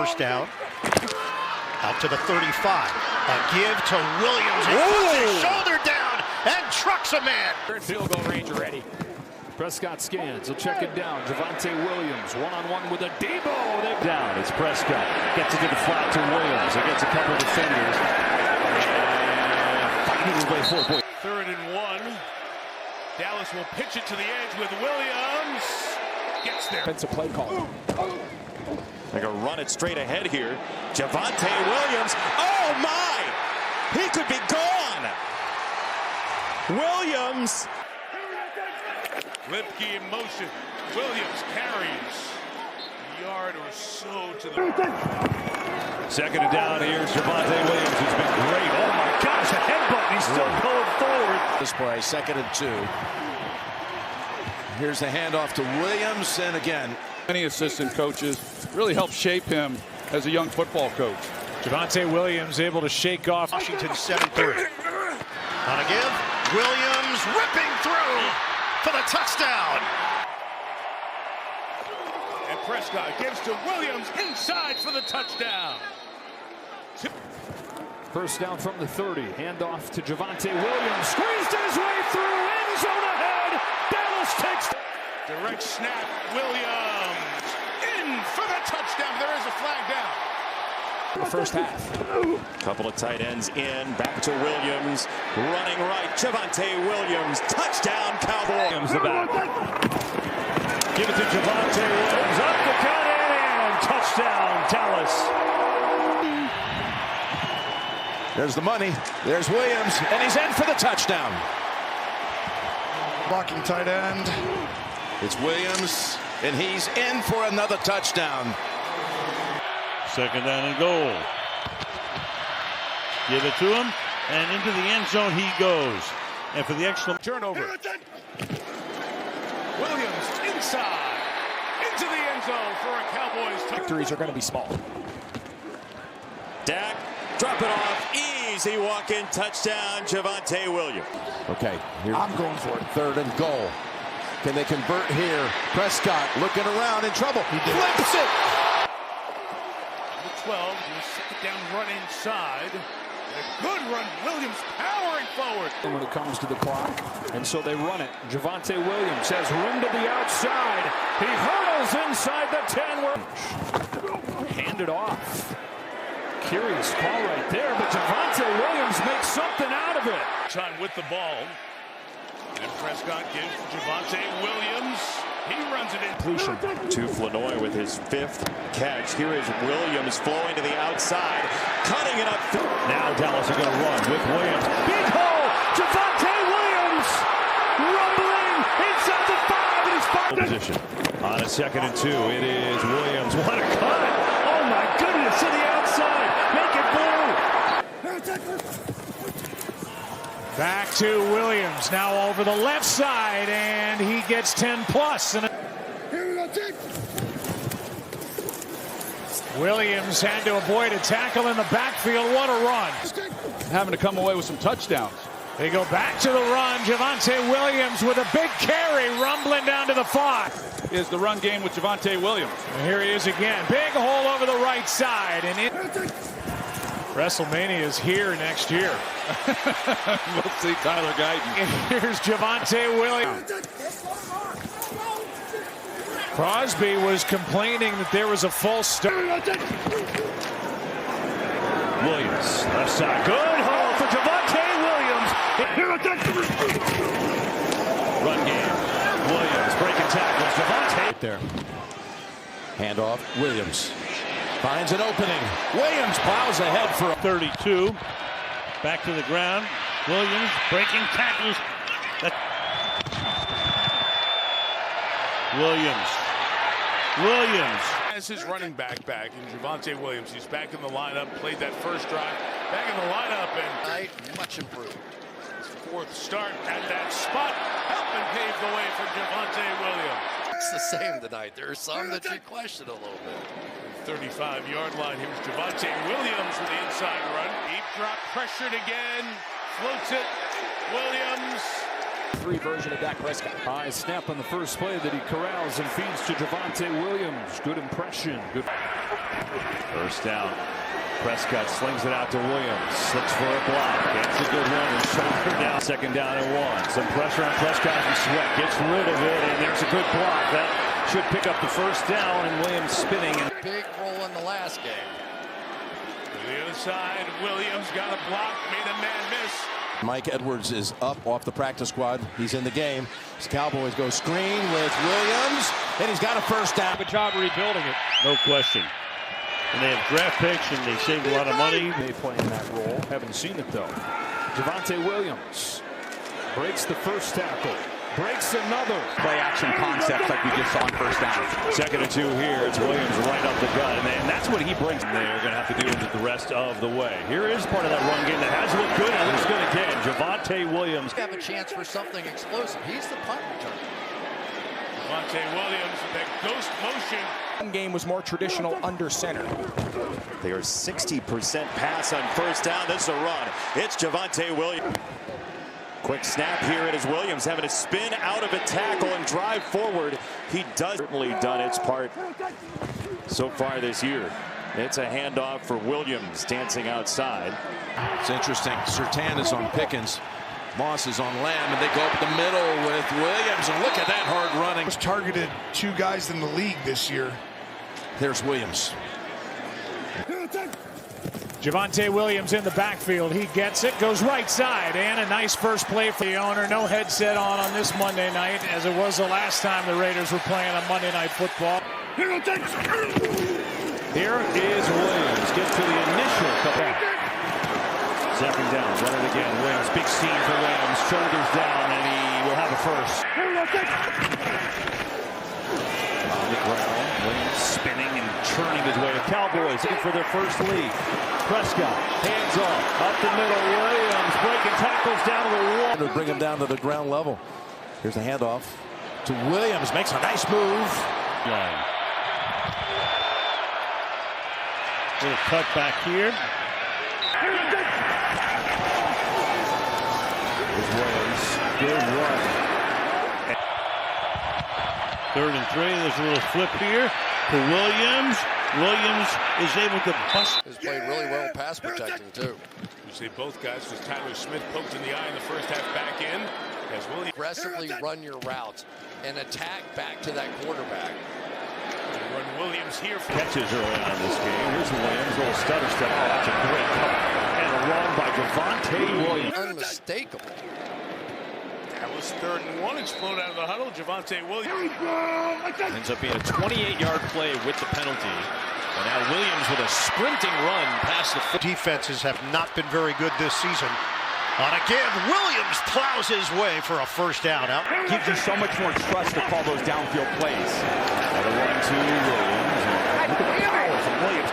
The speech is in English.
First down. Out to the 35. A give to Williams. He puts his shoulder down and trucks a man. Field goal range already. Prescott scans. He'll check it down. Javonte Williams one-on-one with a Debo. They're down. It's Prescott. Gets it to the flat to Williams. He gets a couple of defenders. And fighting his way forward. 3rd and 1. Dallas will pitch it to the edge with Williams. Gets there. It's a play call. They're going to run it straight ahead here. Javonte Williams. Oh, my! He could be gone. Williams. Lipke in motion. Williams carries a yard or so to the... 2nd and down. Here's Javonte Williams. He's been great. Oh, my gosh, a headbutt. He's still going forward. This play, 2nd and 2. Here's the handoff to Williams, and again. Many assistant coaches really helped shape him as a young football coach. Javonte Williams able to shake off Washington 7-3. On a give, Williams ripping through for the touchdown. And Prescott gives to Williams inside for the touchdown. First down from the 30. Handoff to Javonte Williams. Squeezed his way through. End zone ahead. Dallas takes. Direct snap. Williams in for the touchdown. There is a flag down. The first half. Couple of tight ends in. Back to Williams. Running right. Javonte Williams. Touchdown, Cowboys. Williams the back. Give it to Javonte Williams. Up the cut and touchdown, Dallas. There's the money. There's Williams, and he's in for the touchdown. Blocking tight end. It's Williams, and he's in for another touchdown. 2nd down and goal. Give it to him, and into the end zone he goes. And for the excellent turnover. Williams inside. Into the end zone for a Cowboys touchdown. Victories are going to be small. Dak, drop it off. Easy walk-in touchdown, Javonte Williams. Okay, here I'm going for it. 3rd and goal. Can they convert here? Prescott looking around in trouble. He flips it. 12, second down run inside. A good run. Williams powering forward. When it comes to the clock, and so they run it. Javonte Williams has room to the outside. He hurdles inside the 10. Handed off. Curious call right there, but Javonte Williams makes something out of it. Time with the ball. And Prescott gives Javonte Williams. He runs it in. To Flanoy with his 5th catch. Here is Williams flowing to the outside, cutting it up. Now Dallas are going to run with Williams. Big hole! Javonte Williams! Rumbling inside the 5 in his 5 position. On a 2nd and 2, it is Williams. What a cut! Oh my goodness, to the outside. Make it blue. back to Williams. Now over the left side, and he gets 10 plus. And Williams had to avoid a tackle in the backfield. What a run. Having to come away with some touchdowns. They go back to the run. Javonte Williams with a big carry, rumbling down to the 5. Is the run game with Javonte Williams. And here he is again. Big hole over the right side. And WrestleMania is here next year. We'll see Tyler Guyton. And here's Javonte Williams. Crosby was complaining that there was a false start. Williams, left side. Good hole for Javonte Williams. Run game. Williams breaking tackles. Javonte there. Handoff. Williams finds an opening. Williams plows ahead for 32. Back to the ground. Williams breaking tackles. Williams as his running back and Javonte Williams, he's back in the lineup, played that first drive, back in the lineup, and much improved. His 4th start at that spot, helping pave the way for Javonte Williams. It's the same tonight. There are some that you question a little bit. 35-yard line. Here's Javonte Williams with the inside run. Deep drop, pressured again, floats it. Williams. 3 version of Dak Prescott. High snap on the first play that he corrals and feeds to Javonte Williams. Good impression. Good. First down. Prescott slings it out to Williams. Looks for a block. Gets a good one and shoulder down. Second down and 1. Some pressure on Prescott and Sweat. Gets rid of it, and there's a good block. That should pick up the first down, and Williams spinning. Big role in the last game. To the other side, Williams got a block, made a man miss. Mike Edwards is up off the practice squad. He's in the game. His Cowboys go screen with Williams, and he's got a first down. Good job rebuilding it. No question. And they have draft picks, and they saved a lot of money. They play in that role. Haven't seen it, though. Javonte Williams breaks the first tackle. Breaks another. Play action concepts like we just saw on first down. Second and 2 here. It's Williams right up the gut, and that's what he brings. They're going to have to do it the rest of the way. Here is part of that run game that has looked good and looks good again. Javonte Williams. Have a chance for something explosive. He's the punt returner. Javonte Williams with that ghost motion. One game was more traditional under center. They are 60% pass on first down. This is a run. It's Javonte Williams. Quick snap here. It is Williams having to spin out of a tackle and drive forward. He does certainly done its part so far this year. It's a handoff for Williams dancing outside. It's interesting. Surtain is on Pickens. Moss is on Lamb, and they go up the middle with Williams. And look at that hard running. Was targeted 2 guys in the league this year. There's Williams. Javonte Williams in the backfield. He gets it, goes right side, and a nice first play for the owner. No headset on this Monday night, as it was the last time the Raiders were playing on Monday Night Football. Here is Williams. Gets to the initial couple. Second down, run it again. Williams, big scene for Williams. Shoulders down, and he will have a first. On the ground, Williams spinning and churning his way. The Cowboys looking for their first lead. Prescott, hands off, up the middle. Williams breaking tackles down to the wall. To bring him down to the ground level. Here's a handoff to Williams. Makes a nice move. Line. Little cut back here. Here's Williams. Good run. 3rd and 3. There's a little flip here to Williams. Williams is able to bust. Has played really well pass protecting, too. You see both guys, was Tyler Smith poked in the eye in the first half back in. As Williams Aggressively run your routes and attack back to that quarterback. run Williams here for catches early on in this game. Here's Williams, little stutter step. Oh, that's a great cover. And a run by Javonte Williams. Unmistakable. Dallas 3rd and 1. Explode out of the huddle. Javonte Williams. Ends up being a 28-yard play with the penalty. And now Williams with a sprinting run past the defenses have not been very good this season. On a give, Williams plows his way for a first down. Out. Gives you so much more trust to call those downfield plays. Another 1-2 Williams. Look at the power from Williams.